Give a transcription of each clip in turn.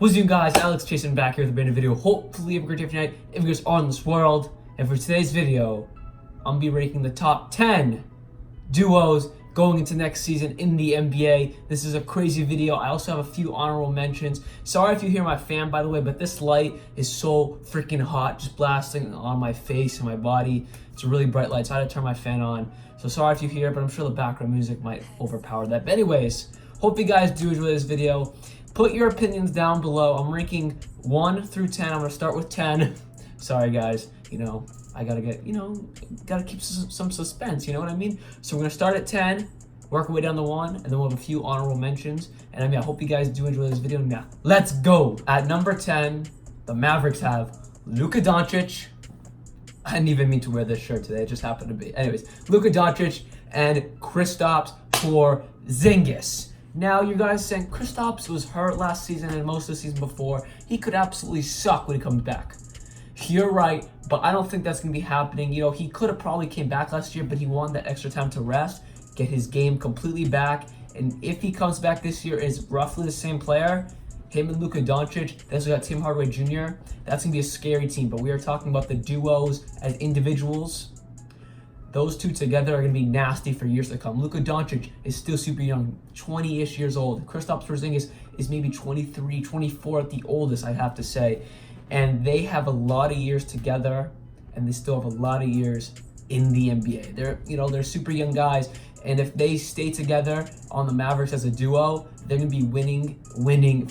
What's up, guys? Alex Chasen back here with a brand new video. Hopefully you have a great day tonight if you're on this world. And for today's video, I'm gonna be ranking the top 10 duos going into next season in the NBA. This is a crazy video. I also have a few honorable mentions. Sorry if you hear my fan, by the way, but this light is so freaking hot, just blasting on my face and my body. It's a really bright light, so I had to turn my fan on. So sorry if you hear it, but I'm sure the background music might overpower that. But anyways, hope you guys do enjoy this video. Put your opinions down below. I'm ranking 1 through 10. I'm gonna start with 10. Sorry guys, I gotta gotta keep some suspense, you know what I mean? So we're gonna start at 10, work our way down to 1, and then we'll have a few honorable mentions. And I hope you guys do enjoy this video. Now, let's go. At number 10, the Mavericks have Luka Doncic. I didn't even mean to wear this shirt today, it just happened to be. Anyways, Luka Doncic and Kristaps Porzingis. Now, you guys saying Kristaps was hurt last season and most of the season before. He could absolutely suck when he comes back. You're right, but I don't think that's going to be happening. He could have probably came back last year, but he wanted that extra time to rest, get his game completely back. And if he comes back this year as roughly the same player, him and Luka Doncic, then we got Tim Hardaway Jr., that's going to be a scary team. But we are talking about the duos as individuals. Those two together are going to be nasty for years to come. Luka Doncic is still super young, 20-ish years old. Kristaps Porzingis is maybe 23, 24 at the oldest, I'd have to say. And they have a lot of years together, and they still have a lot of years in the NBA. They're super young guys, and if they stay together on the Mavericks as a duo, they're going to be winning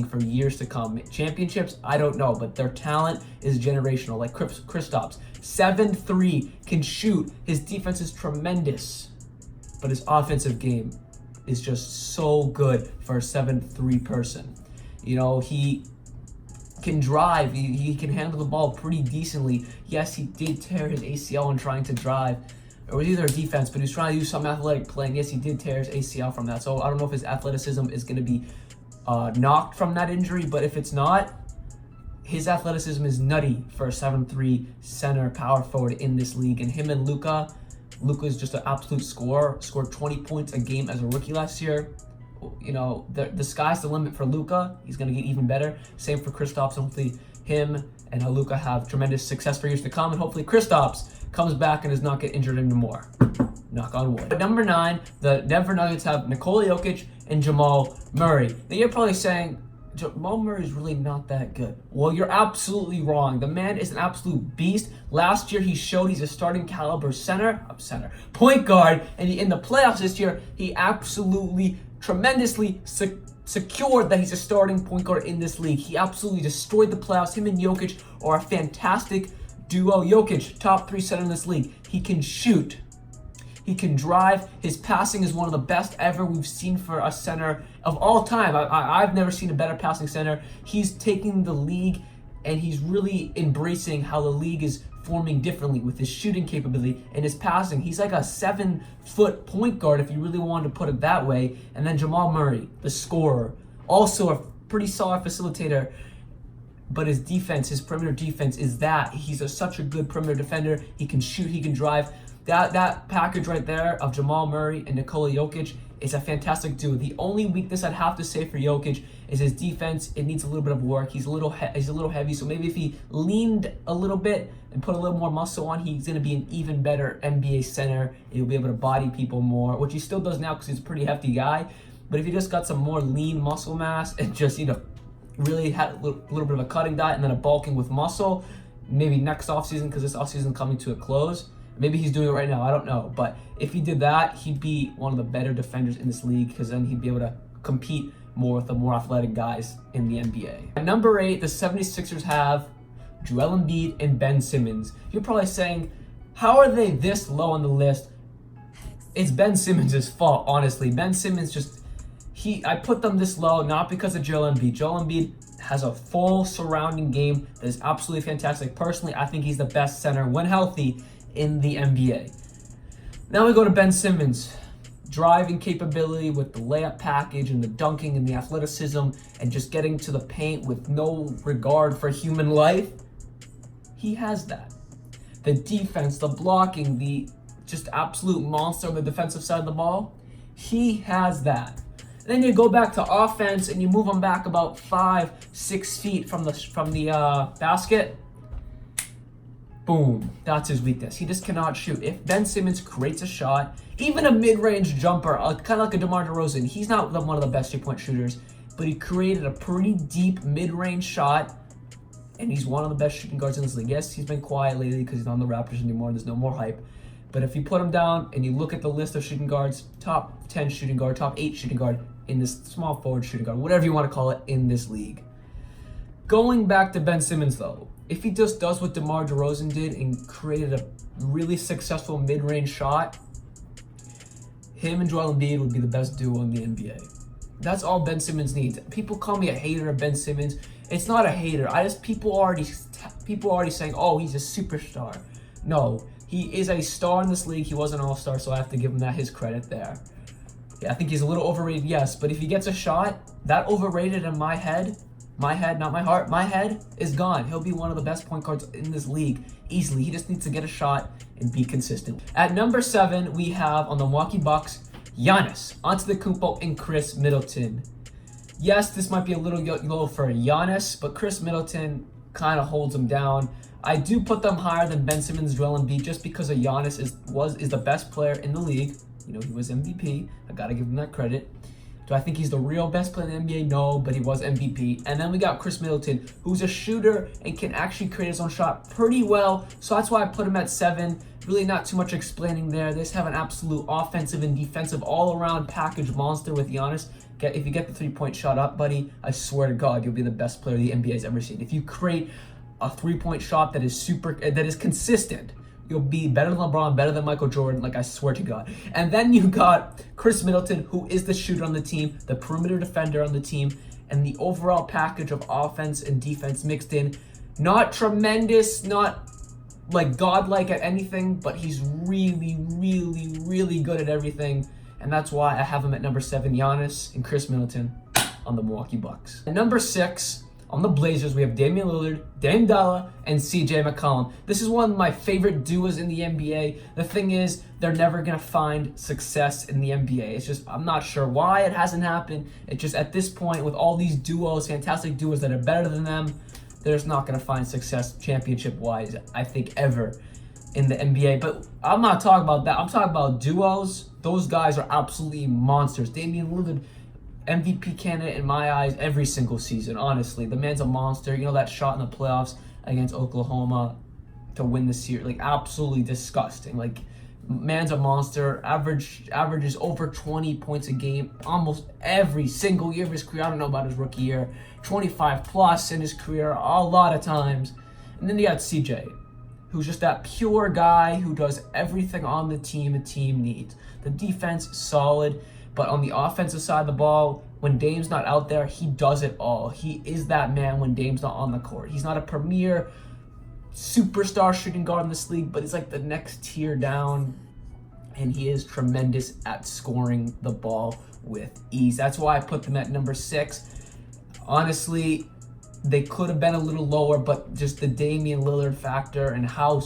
for years to come. Championships, I don't know, but their talent is generational. Like Kristaps, 7'3", can shoot. His defense is tremendous, but his offensive game is just so good for a 7'3" person. He can drive. He can handle the ball pretty decently. Yes, he did tear his ACL when trying to drive. It was either a defense, but he was trying to do some athletic playing. Yes, he did tear his ACL from that. So I don't know if his athleticism is going to be knocked from that injury, but if it's not, his athleticism is nutty for a 7'3" center power forward in this league. And him and Luka is just an absolute scorer. Scored 20 points a game as a rookie last year. The sky's the limit for Luka. He's going to get even better. Same for Kristaps. Hopefully him and Luka have tremendous success for years to come. And hopefully Kristaps comes back and does not get injured anymore. Knock on wood. At number 9, the Denver Nuggets have Nikola Jokic and Jamal Murray. Now you're probably saying, Jamal Murray is really not that good. Well, you're absolutely wrong. The man is an absolute beast. Last year, he showed he's a starting caliber point guard. And in the playoffs this year, he absolutely tremendously secured that he's a starting point guard in this league. He absolutely destroyed the playoffs. Him and Jokic are a fantastic duo. Jokic, top 3 center in this league. He can shoot. He can drive. His passing is one of the best ever we've seen for a center of all time. I've never seen a better passing center. He's taking the league and he's really embracing how the league is forming differently with his shooting capability and his passing. He's like a 7-foot point guard if you really wanted to put it that way. And then Jamal Murray, the scorer, also a pretty solid facilitator. But his defense, his perimeter defense is that. He's such a good perimeter defender. He can shoot, he can drive. That package right there of Jamal Murray and Nikola Jokic is a fantastic duo. The only weakness I'd have to say for Jokic is his defense. It needs a little bit of work. He's a little heavy, so maybe if he leaned a little bit and put a little more muscle on, he's going to be an even better NBA center. He'll be able to body people more, which he still does now because he's a pretty hefty guy. But if he just got some more lean muscle mass and just, really had a little bit of a cutting diet and then a bulking with muscle, maybe next offseason, because this offseason coming to a close. Maybe he's doing it right now, I don't know. But if he did that, he'd be one of the better defenders in this league because then he'd be able to compete more with the more athletic guys in the NBA. At number 8, the 76ers have Joel Embiid and Ben Simmons. You're probably saying, how are they this low on the list? It's Ben Simmons' fault, honestly. Ben Simmons I put them this low not because of Joel Embiid. Joel Embiid has a full surrounding game that is absolutely fantastic. Personally, I think he's the best center when healthy in the NBA. Now we go to Ben Simmons. Driving capability with the layup package and the dunking and the athleticism and just getting to the paint with no regard for human life. He has that. The defense, the blocking, the just absolute monster on the defensive side of the ball. He has that. Then you go back to offense and you move him back about 5-6 feet from the basket. Boom, that's his weakness. He just cannot shoot. If Ben Simmons creates a shot, even a mid-range jumper, kind of like a DeMar DeRozan, he's not one of the best three-point shooters, but he created a pretty deep mid-range shot, and he's one of the best shooting guards in this league. Yes, he's been quiet lately because he's not on the Raptors anymore. There's no more hype. But if you put him down and you look at the list of shooting guards, top 10 shooting guard, top 8 shooting guard in this small forward shooting guard, whatever you want to call it, in this league. Going back to Ben Simmons, though, if he just does what DeMar DeRozan did and created a really successful mid-range shot, him and Joel Embiid would be the best duo in the NBA. That's all Ben Simmons needs. People call me a hater of Ben Simmons. It's not a hater. People are already saying, oh, he's a superstar. No, he is a star in this league. He was an all-star, so I have to give him his credit there. Yeah, I think he's a little overrated, yes, but if he gets a shot, that overrated in my head, not my heart, my head is gone. He'll be one of the best point guards in this league easily. He just needs to get a shot and be consistent. At number 7, we have on the Milwaukee Bucks, Giannis Antetokounmpo and Chris Middleton. Yes, this might be a little low for Giannis, but Chris Middleton kind of holds him down. I do put them higher than Ben Simmons, Joel Embiid, just because Giannis is the best player in the league. You know, he was MVP. I gotta give him that credit. Do I think he's the real best player in the NBA? No, but he was MVP. And then we got Chris Middleton, who's a shooter and can actually create his own shot pretty well. So that's why I put him at 7. Really not too much explaining there. They just have an absolute offensive and defensive all-around package monster with Giannis. If you get the three-point shot up, buddy, I swear to God, you'll be the best player the NBA has ever seen. If you create a three-point shot that is consistent, you'll be better than LeBron, better than Michael Jordan, like I swear to God. And then you got Chris Middleton, who is the shooter on the team, the perimeter defender on the team, and the overall package of offense and defense mixed in. Not tremendous, not like godlike at anything, but he's really, really, really good at everything. And that's why I have him at number 7, Giannis and Chris Middleton on the Milwaukee Bucks. At number 6, on the Blazers, we have Damian Lillard, Dame Dollar, and CJ McCollum. This is one of my favorite duos in the NBA. The thing is, they're never going to find success in the NBA. It's just, I'm not sure why it hasn't happened. It's just at this point, with all these duos, fantastic duos that are better than them, they're just not going to find success championship-wise, I think, ever in the NBA. But I'm not talking about that. I'm talking about duos. Those guys are absolutely monsters. Damian Lillard, MVP candidate in my eyes every single season, honestly. The man's a monster. You know, that shot in the playoffs against Oklahoma to win the series, like, absolutely disgusting. Like, man's a monster. Averages over 20 points a game almost every single year of his career. I don't know about his rookie year. 25 plus in his career a lot of times. And then you got CJ, who's just that pure guy who does everything on the team needs. The defense, solid. But on the offensive side of the ball, when Dame's not out there, he does it all. He is that man when Dame's not on the court. He's not a premier superstar shooting guard in this league, but he's like the next tier down. And he is tremendous at scoring the ball with ease. That's why I put them at number 6. Honestly, they could have been a little lower, but just the Damian Lillard factor and how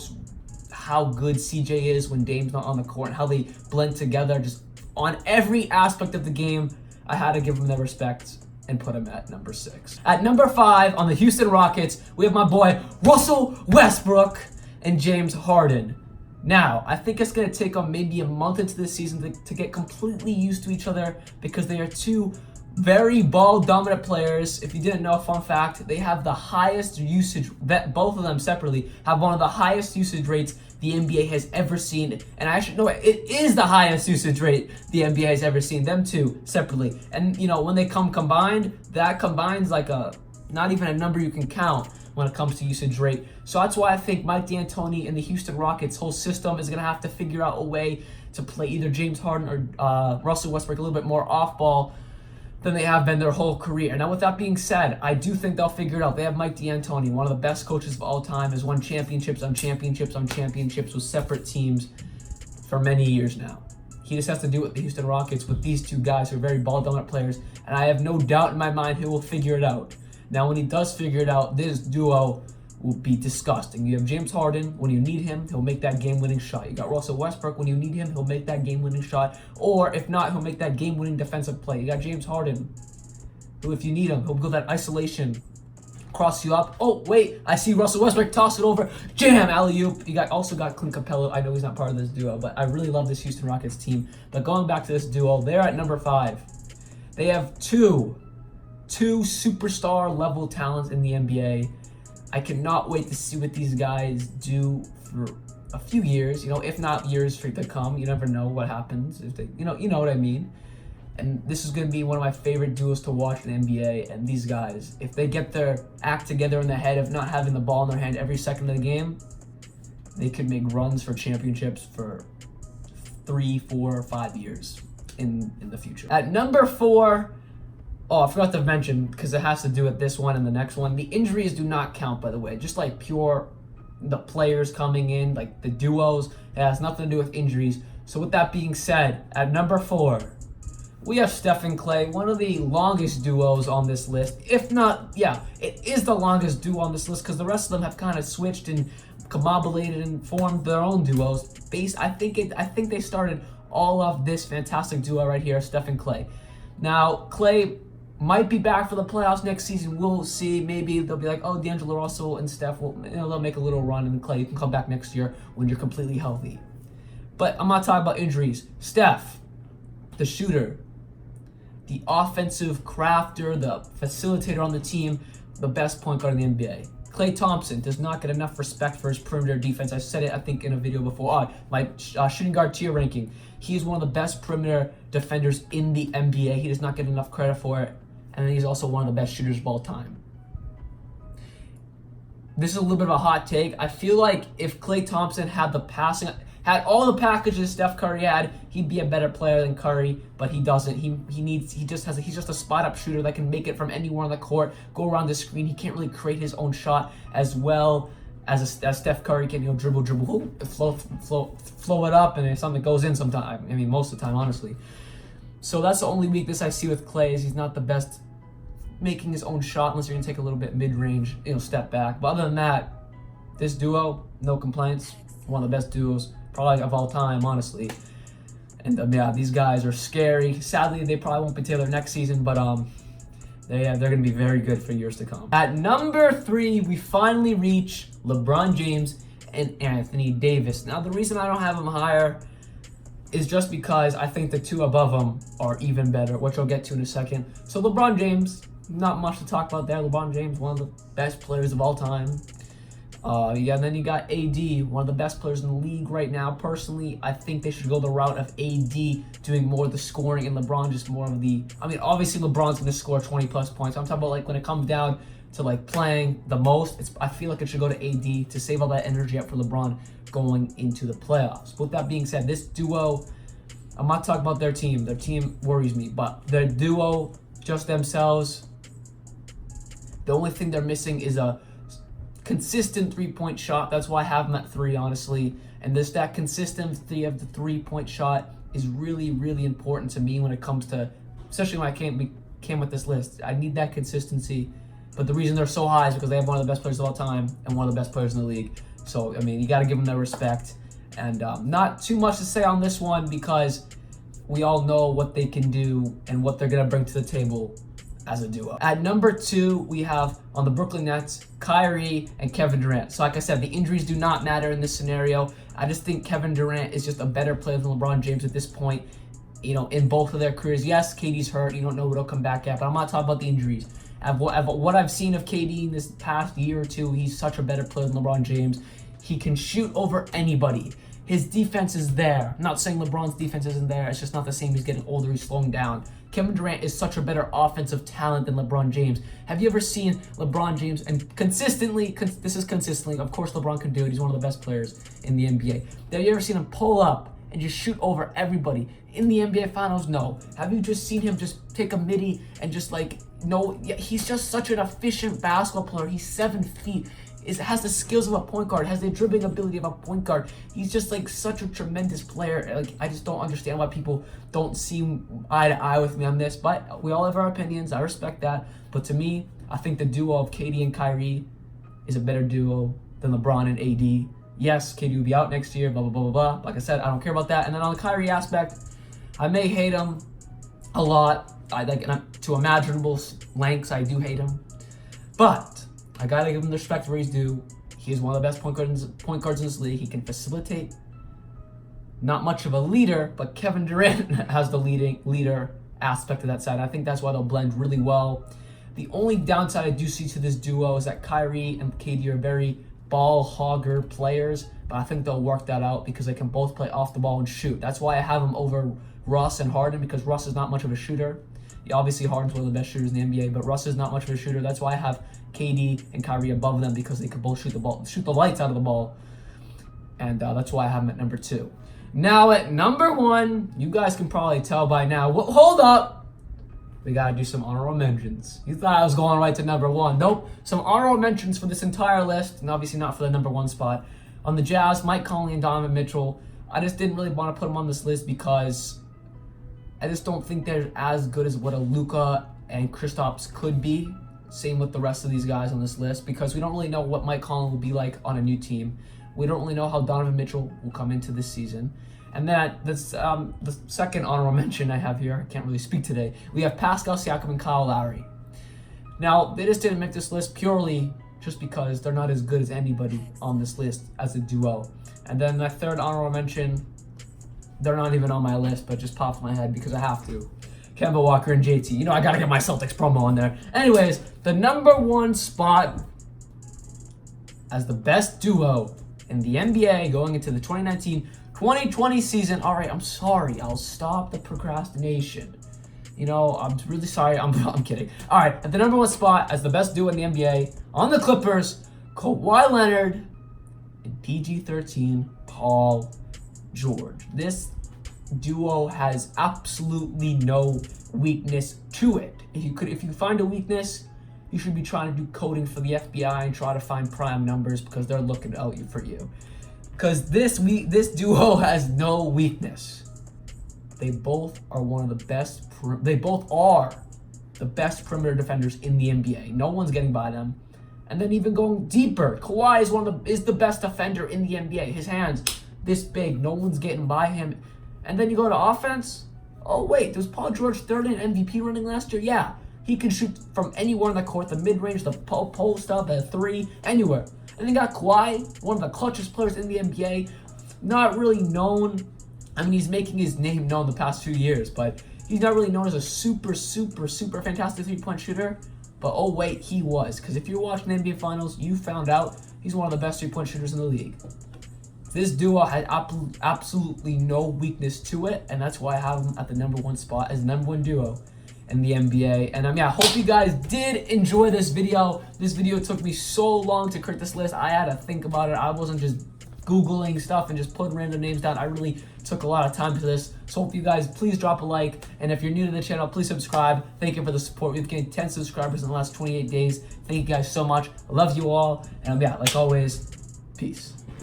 good CJ is when Dame's not on the court and how they blend together just on every aspect of the game, I had to give him the respect and put him at number 6. At number 5 on the Houston Rockets, we have my boy Russell Westbrook and James Harden. Now, I think it's going to take them maybe a month into this season to get completely used to each other because they are two very ball-dominant players. If you didn't know, fun fact, they have the highest usage, both of them separately, have one of the highest usage rates the NBA has ever seen. And I should know it is the highest usage rate the NBA has ever seen, them two separately. And, you know, when they come combined, that combines like not even a number you can count when it comes to usage rate. So that's why I think Mike D'Antoni and the Houston Rockets whole system is going to have to figure out a way to play either James Harden or Russell Westbrook a little bit more off-ball than they have been their whole career. Now, with that being said, I do think they'll figure it out. They have Mike D'Antoni, one of the best coaches of all time, has won championships on championships on championships with separate teams for many years now. He just has to do it with the Houston Rockets with these two guys who are very ball-dominant players, and I have no doubt in my mind he will figure it out. Now, when he does figure it out, this duo will be disgusting. You have James Harden. When you need him, he'll make that game-winning shot. You got Russell Westbrook. When you need him, he'll make that game-winning shot. Or if not, he'll make that game-winning defensive play. You got James Harden, who, if you need him, he'll go that isolation, cross you up. Oh, wait, I see Russell Westbrook toss it over. Jam, alley-oop. You also got Clint Capella. I know he's not part of this duo, but I really love this Houston Rockets team. But going back to this duo, they're at number 5. They have two superstar level talents in the NBA. I cannot wait to see what these guys do for a few years, if not years to come. You never know what happens if they, you know what I mean. And this is going to be one of my favorite duos to watch in the NBA. And these guys, if they get their act together in the head of not having the ball in their hand every second of the game, they could make runs for championships for 3, 4, 5 years in the future. At number 4, I forgot to mention, because it has to do with this one and the next one, the injuries do not count, by the way. Just like the players coming in, like the duos, it has nothing to do with injuries. So with that being said, at number 4, we have Steph and Clay, one of the longest duos on this list. If not, it is the longest duo on this list because the rest of them have kind of switched and combobulated and formed their own duos. I think they started all of this fantastic duo right here, Steph and Clay. Now, Clay might be back for the playoffs next season. We'll see. Maybe they'll be like, oh, D'Angelo Russell and Steph they'll make a little run, and Clay, you can come back next year when you're completely healthy. But I'm not talking about injuries. Steph, the shooter, the offensive crafter, the facilitator on the team, the best point guard in the NBA. Klay Thompson does not get enough respect for his perimeter defense. I said it, I think, in a video before. My shooting guard tier ranking. He's one of the best perimeter defenders in the NBA. He does not get enough credit for it. And then he's also one of the best shooters of all time. This is a little bit of a hot take. I feel like if Klay Thompson had all the packages Steph Curry had, he'd be a better player than Curry, but he doesn't. He's just a spot-up shooter that can make it from anywhere on the court, go around the screen. He can't really create his own shot as well as Steph Curry can. Dribble, flow it up, and if something goes in sometime. I mean, most of the time, honestly. So that's the only weakness I see with Klay, is he's not the best making his own shot unless you're gonna take a little bit mid-range, step back. But other than that, this duo, no complaints. One of the best duos probably of all time, honestly. And these guys are scary. Sadly, they probably won't be together next season, but they're going to be very good for years to come. At number 3, we finally reach LeBron James and Anthony Davis. Now, the reason I don't have them higher is just because I think the two above them are even better, which I'll get to in a second. So LeBron James, not much to talk about there. LeBron James, one of the best players of all time. And then you got AD, one of the best players in the league right now. Personally, I think they should go the route of AD doing more of the scoring and LeBron just more of the... I mean, obviously LeBron's going to score 20-plus points. I'm talking about like when it comes down to like playing the most, I feel like it should go to AD to save all that energy up for LeBron going into the playoffs. But with that being said, this duo, I'm not talking about their team. Their team worries me, but their duo, just themselves, the only thing they're missing is a consistent three-point shot. That's why I have them at 3, honestly. And that consistency of the three-point shot is really, really important to me when it comes to, especially when I came with this list. I need that consistency. But the reason they're so high is because they have one of the best players of all time and one of the best players in the league. So, I mean, you got to give them their respect. And not too much to say on this one because we all know what they can do and what they're going to bring to the table as a duo. At number 2, we have on the Brooklyn Nets, Kyrie and Kevin Durant. So like I said, the injuries do not matter in this scenario. I just think Kevin Durant is just a better player than LeBron James at this point, in both of their careers. Yes, KD's hurt. You don't know what he'll come back at, but I'm not talking about the injuries. What I've seen of KD in this past year or two, he's such a better player than LeBron James. He can shoot over anybody. His defense is there. I'm not saying LeBron's defense isn't there. It's just not the same. He's getting older. He's slowing down. Kevin Durant is such a better offensive talent than LeBron James. Have you ever seen LeBron James, and consistently, of course LeBron can do it. He's one of the best players in the NBA. Have you ever seen him pull up and just shoot over everybody? In the NBA Finals, no. Have you just seen him just take a midi and just no? Yeah, he's just such an efficient basketball player. He's 7 feet. Has the skills of a point guard, has the dribbling ability of a point guard. He's just such a tremendous player. I just don't understand why people don't see eye to eye with me on this. But we all have our opinions. I respect that. But to me, I think the duo of KD and Kyrie is a better duo than LeBron and AD. Yes, KD will be out next year, blah, blah, blah, blah, blah. Like I said, I don't care about that. And then on the Kyrie aspect, I may hate him a lot. To imaginable lengths, I do hate him. But I gotta give him the respect where he's due. He is one of the best point guards in this league. He can facilitate. Not much of a leader, but Kevin Durant has the leader aspect of that side. I think that's why they'll blend really well. The only downside I do see to this duo is that Kyrie and KD are very ball hogger players, but I think they'll work that out because they can both play off the ball and shoot. That's why I have them over Russ and Harden, because Russ is not much of a shooter. Yeah, obviously Harden's one of the best shooters in the NBA, but Russ is not much of a shooter. That's why I have KD and Kyrie above them, because they can both shoot the lights out of the ball. And that's why I have them at number 2. Now at number 1, you guys can probably tell by now. Hold up. We gotta do some honorable mentions. You thought I was going right to number 1. Nope. Some honorable mentions for this entire list, and obviously not for the number 1 spot. On the Jazz, Mike Conley and Donovan Mitchell. I just didn't really want to put them on this list because I just don't think they're as good as what a Luka and Kristaps could be. Same with the rest of these guys on this list, because we don't really know what Mike Conley will be like on a new team. We don't really know how Donovan Mitchell will come into this season. And then the second honorable mention I have here, I can't really speak today, we have Pascal Siakam and Kyle Lowry. Now, they just didn't make this list purely just because they're not as good as anybody on this list as a duo. And then my third honorable mention, they're not even on my list, but just popped in my head because I have to. Kemba Walker and JT. You know, I gotta get my Celtics promo on there. Anyways, the number 1 spot as the best duo in the NBA going into the 2019-2020 season. All right, I'm sorry. I'll stop the procrastination. You know, I'm really sorry. I'm kidding. All right, at the number 1 spot as the best duo in the NBA on the Clippers, Kawhi Leonard and PG-13 Paul George. This duo has absolutely no weakness to it. If you find a weakness, you should be trying to do coding for the FBI and try to find prime numbers, because they're looking out for you. Because this duo has no weakness. They both are they both are the best perimeter defenders in the NBA. No one's getting by them. And then even going deeper, Kawhi is the best defender in the NBA. His hands this big, no one's getting by him. And then you go to offense. Oh wait, was Paul George third in MVP running last year? Yeah, he can shoot from anywhere in the court, the mid-range, the post up, the 3, anywhere. And then you got Kawhi, one of the clutchest players in the NBA. Not really known. I mean, he's making his name known the past few years, but he's not really known as a super fantastic 3-point shooter. But oh wait, he was. Because if you're watching the NBA Finals, you found out he's one of the best 3-point shooters in the league. This duo had absolutely no weakness to it, and that's why I have them at the number 1 spot as the number 1 duo in the NBA. And I hope you guys did enjoy this video. This video took me so long to create this list. I had to think about it. I wasn't just Googling stuff and just putting random names down. I really took a lot of time for this. So hope you guys please drop a like. And if you're new to the channel, please subscribe. Thank you for the support. We've gained 10 subscribers in the last 28 days. Thank you guys so much. I love you all. And like always, peace.